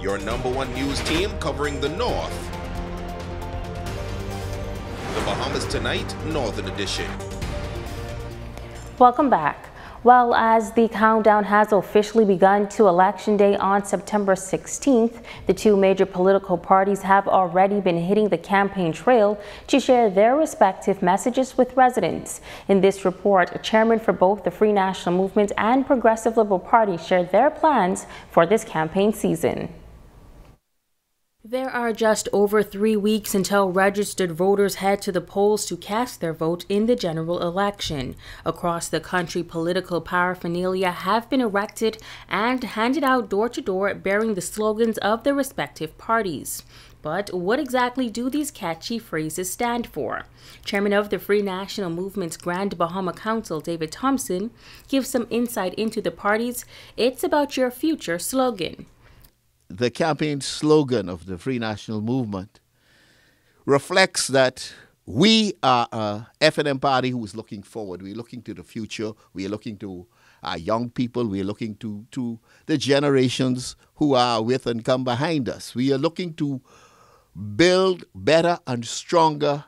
your #1 news team covering the North. The Bahamas Tonight, Northern Edition. Welcome back. Well, as the countdown has officially begun to Election Day on September 16th, the two major political parties have already been hitting the campaign trail to share their respective messages with residents. In this report, chairmen for both the Free National Movement and Progressive Liberal Party shared their plans for this campaign season. There are just over 3 weeks until registered voters head to the polls to cast their vote in the general election. Across the country, political paraphernalia have been erected and handed out door to door bearing the slogans of the respective parties. But what exactly do these catchy phrases stand for? Chairman of the Free National Movement's Grand Bahama Council, David Thompson, gives some insight into the party's "It's About Your Future" slogan. The campaign slogan of the Free National Movement reflects that we are a FNM party who is looking forward. We're looking to the future. We are looking to our young people. We are looking to the generations who are with and come behind us. We are looking to build better and stronger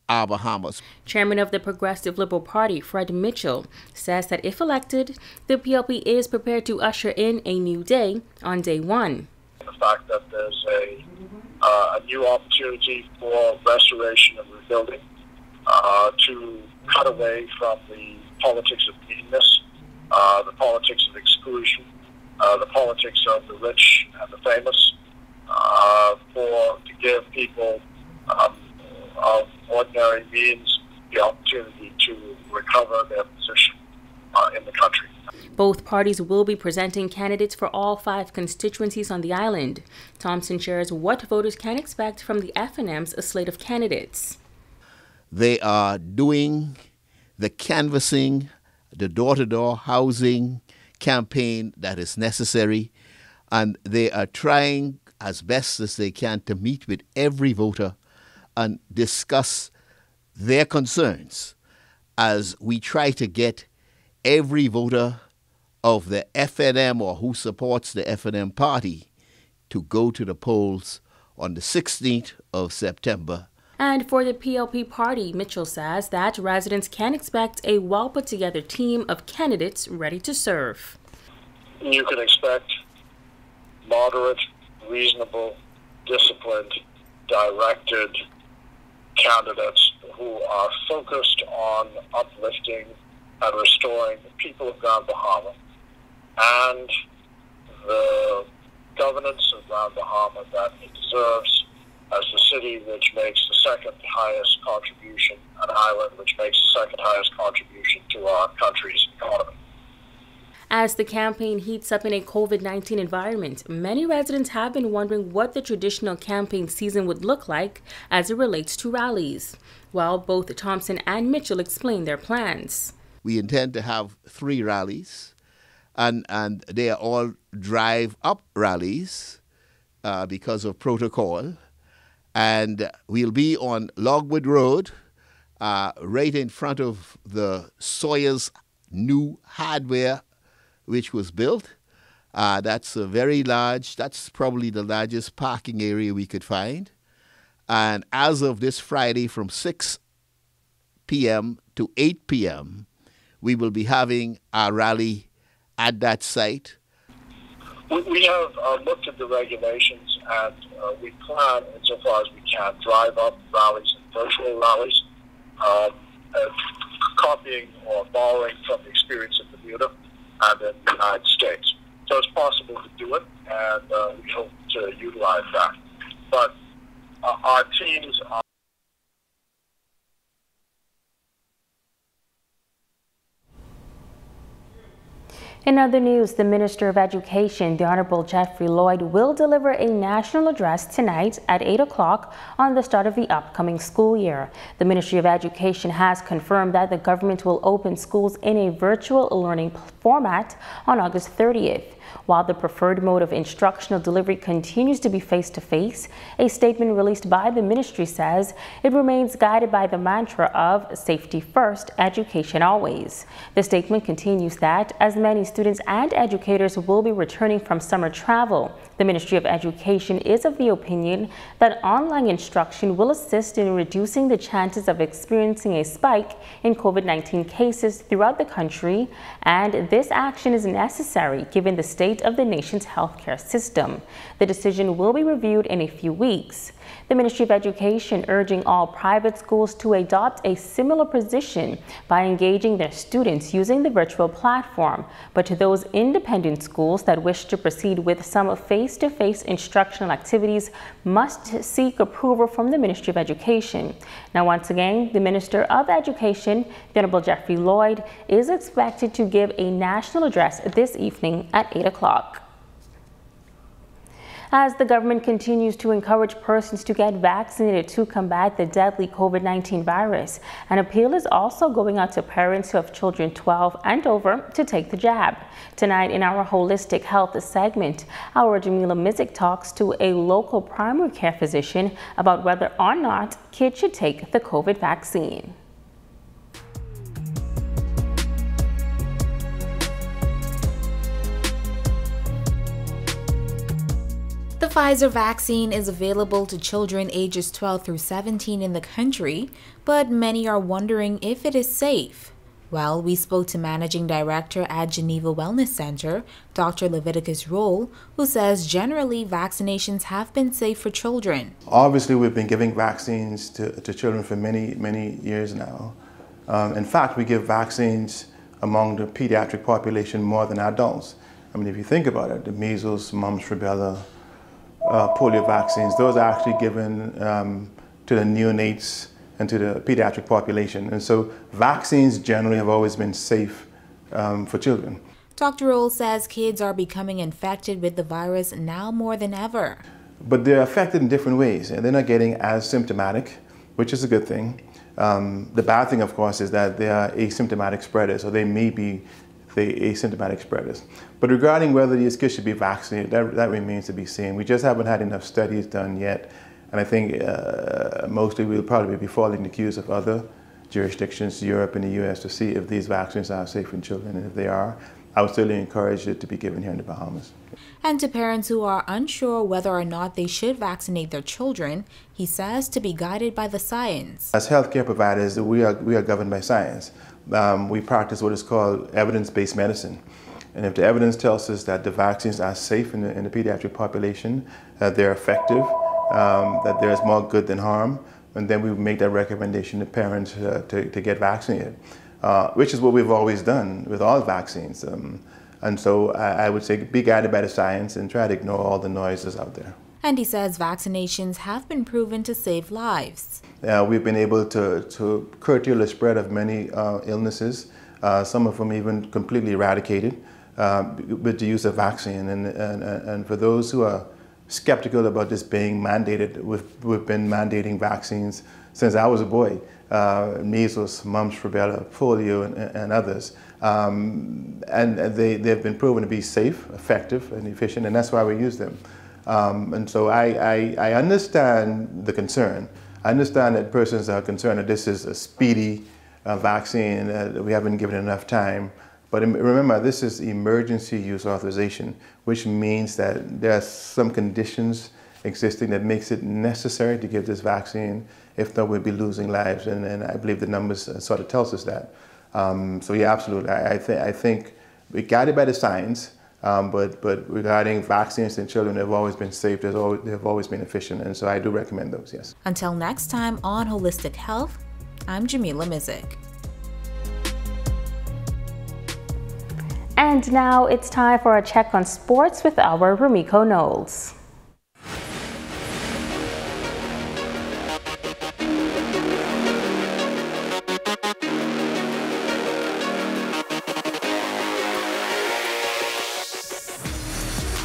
our Bahamas. Chairman of the Progressive Liberal Party, Fred Mitchell, says that if elected, the PLP is prepared to usher in a new day on day one. The fact that there's a new opportunity for restoration and rebuilding, to cut away from the politics of meanness, the politics of exclusion, the politics of the rich and the famous, to give people of ordinary means the opportunity to recover their position in the country. Both parties will be presenting candidates for all 5 constituencies on the island. Thompson shares what voters can expect from the FNM's slate of candidates. They are doing the canvassing, the door-to-door housing campaign that is necessary, and they are trying as best as they can to meet with every voter and discuss their concerns as we try to get every voter of the FNM or who supports the FNM party to go to the polls on the 16th of September. And for the PLP party, Mitchell says that residents can expect a well-put-together team of candidates ready to serve. You can expect moderate, reasonable, disciplined, directed candidates who are focused on uplifting and restoring the people of Grand Bahama and the governance of Grand Bahama that it deserves as the city which makes the second highest contribution, an island which makes the second highest contribution to our country's economy. As the campaign heats up in a COVID-19 environment, many residents have been wondering what the traditional campaign season would look like as it relates to rallies. While both Thompson and Mitchell explain their plans. We intend to have 3 rallies, and they are all drive-up rallies because of protocol. And we'll be on Logwood Road, right in front of the Sawyer's new hardware, which was built. That's a very large, that's probably the largest parking area we could find. And as of this Friday from 6 p.m. to 8 p.m., we will be having our rally at that site. We have looked at the regulations, and we plan, insofar as we can, drive up rallies and virtual rallies, copying or borrowing from the experience of Bermuda and in the United States. So it's possible to do it, and we hope to utilize that. But our teams are... In other news, the Minister of Education, the Honorable Jeffrey Lloyd, will deliver a national address tonight at 8 o'clock on the start of the upcoming school year. The Ministry of Education has confirmed that the government will open schools in a virtual learning format on August 30th. While the preferred mode of instructional delivery continues to be face-to-face, a statement released by the ministry says it remains guided by the mantra of safety first, education always. The statement continues that as many students and educators will be returning from summer travel. The Ministry of Education is of the opinion that online instruction will assist in reducing the chances of experiencing a spike in COVID-19 cases throughout the country, and this action is necessary given the state of the nation's healthcare system. The decision will be reviewed in a few weeks. The Ministry of Education urging all private schools to adopt a similar position by engaging their students using the virtual platform, but to those independent schools that wish to proceed with some face-to-face instructional activities must seek approval from the Ministry of Education. Now, once again, the Minister of Education, the Honorable Jeffrey Lloyd, is expected to give a national address this evening at 8 o'clock. As the government continues to encourage persons to get vaccinated to combat the deadly COVID-19 virus, an appeal is also going out to parents who have children 12 and over to take the jab. Tonight in our Holistic Health segment, our Jamila Mizik talks to a local primary care physician about whether or not kids should take the COVID vaccine. The Pfizer vaccine is available to children ages 12 through 17 in the country, but many are wondering if it is safe. Well, we spoke to Managing Director at Geneva Wellness Center, Dr. Leviticus Roll, who says generally vaccinations have been safe for children. Obviously, we've been giving vaccines to children for many years now. In fact, we give vaccines among the pediatric population more than adults. I mean, if you think about it, the measles, mumps, rubella, polio vaccines, those are actually given to the neonates and to the pediatric population. And so vaccines generally have always been safe for children. Dr. Roll says kids are becoming infected with the virus now more than ever. But they're affected in different ways, and they're not getting as symptomatic, which is a good thing. The bad thing, of course, is that they are asymptomatic spreaders, or they may be the asymptomatic spreaders. But regarding whether these kids should be vaccinated, that remains to be seen. We just haven't had enough studies done yet. And I think mostly we'll probably be following the cues of other jurisdictions, Europe and the US, to see if these vaccines are safe in children. And if they are, I would certainly encourage it to be given here in the Bahamas. And to parents who are unsure whether or not they should vaccinate their children, he says to be guided by the science. As healthcare providers, we are governed by science. We practice what is called evidence-based medicine. And if the evidence tells us that the vaccines are safe in the pediatric population, that they're effective, that there's more good than harm, and then we make that recommendation to parents to get vaccinated, which is what we've always done with all vaccines. And so I would say be guided by the science and try to ignore all the noises out there. And he says vaccinations have been proven to save lives. We've been able to curtail the spread of many illnesses, some of them even completely eradicated with the use of vaccine. And for those who are skeptical about this being mandated, we've been mandating vaccines since I was a boy. Measles, mumps, rubella, polio, and others. And they've been proven to be safe, effective, and efficient, and that's why we use them. And so I understand the concern. I understand that persons are concerned that this is a speedy vaccine, that we haven't given enough time. But remember, this is emergency use authorization, which means that there are some conditions existing that makes it necessary to give this vaccine. If not, we'll be losing lives, and I believe the numbers sort of tells us that. So yeah, absolutely. I think we're guided by the science, but regarding vaccines in children, they've always been safe. They've always been efficient, and so I do recommend those, yes. Until next time on Holistic Health, I'm Jamila Mizik. And now it's time for a check on sports with our Rumiko Knowles.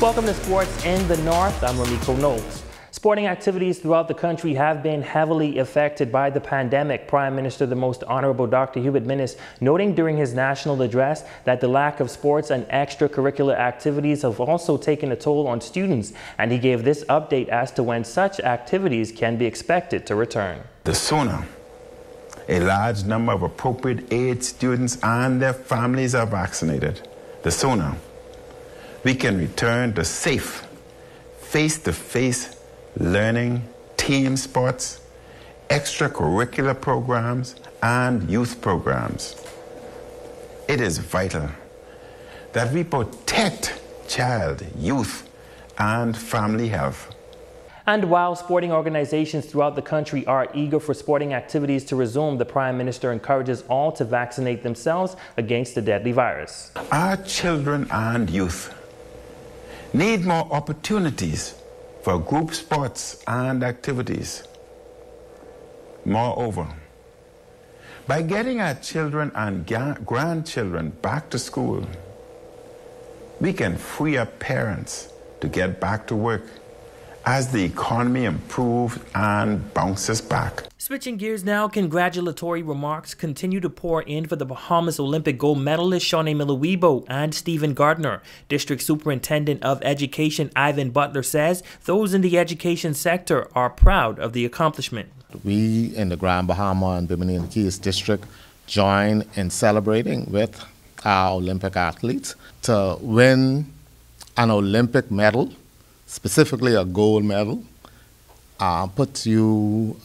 Welcome to Sports in the North. I'm Rumiko Knowles. Sporting activities throughout the country have been heavily affected by the pandemic. Prime Minister, the Most Honorable Dr. Hubert Minnis, noting during his national address that the lack of sports and extracurricular activities have also taken a toll on students, and he gave this update as to when such activities can be expected to return. The sooner a large number of appropriate age students and their families are vaccinated, the sooner we can return to safe, face-to-face learning, team sports, extracurricular programs, and youth programs. It is vital that we protect child, youth, and family health. And while sporting organizations throughout the country are eager for sporting activities to resume, the Prime Minister encourages all to vaccinate themselves against the deadly virus. Our children and youth need more opportunities for group sports and activities. Moreover, by getting our children and grandchildren back to school, we can free up parents to get back to work as the economy improves and bounces back. Switching gears now, congratulatory remarks continue to pour in for the Bahamas Olympic gold medalists Shawnee Miller-Uibo and Stephen Gardner. District Superintendent of Education Ivan Butler says those in the education sector are proud of the accomplishment. We in the Grand Bahama and Bimini and Keys District join in celebrating with our Olympic athletes to win an Olympic medal, specifically a gold medal, puts you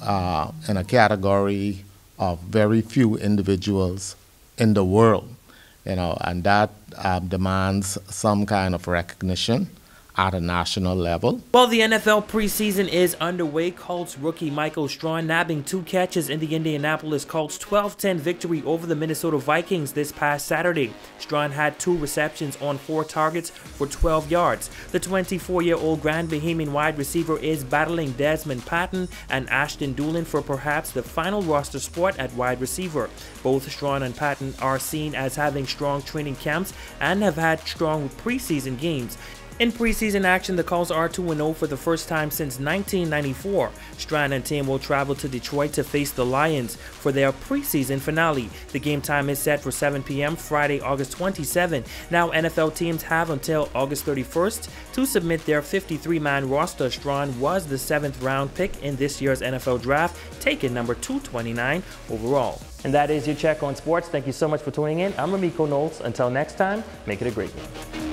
in a category of very few individuals in the world, and that demands some kind of recognition at a national level. While the NFL preseason is underway, Colts rookie Michael Strawn nabbing 2 catches in the Indianapolis Colts 12-10 victory over the Minnesota Vikings this past Saturday. Strawn had 2 receptions on 4 targets for 12 yards. The 24-year-old Grand Bahamian wide receiver is battling Desmond Patton and Ashton Doolin for perhaps the final roster spot at wide receiver. Both Strawn and Patton are seen as having strong training camps and have had strong preseason games. In preseason action, the Colts are 2-0 for the first time since 1994. Strawn and team will travel to Detroit to face the Lions for their preseason finale. The game time is set for 7 p.m. Friday, August 27. Now, NFL teams have until August 31st to submit their 53-man roster. Strawn was the 7th round pick in this year's NFL draft, taken number 229 overall. And that is your check on sports. Thank you so much for tuning in. I'm Ramiko Knowles. Until next time, make it a great one.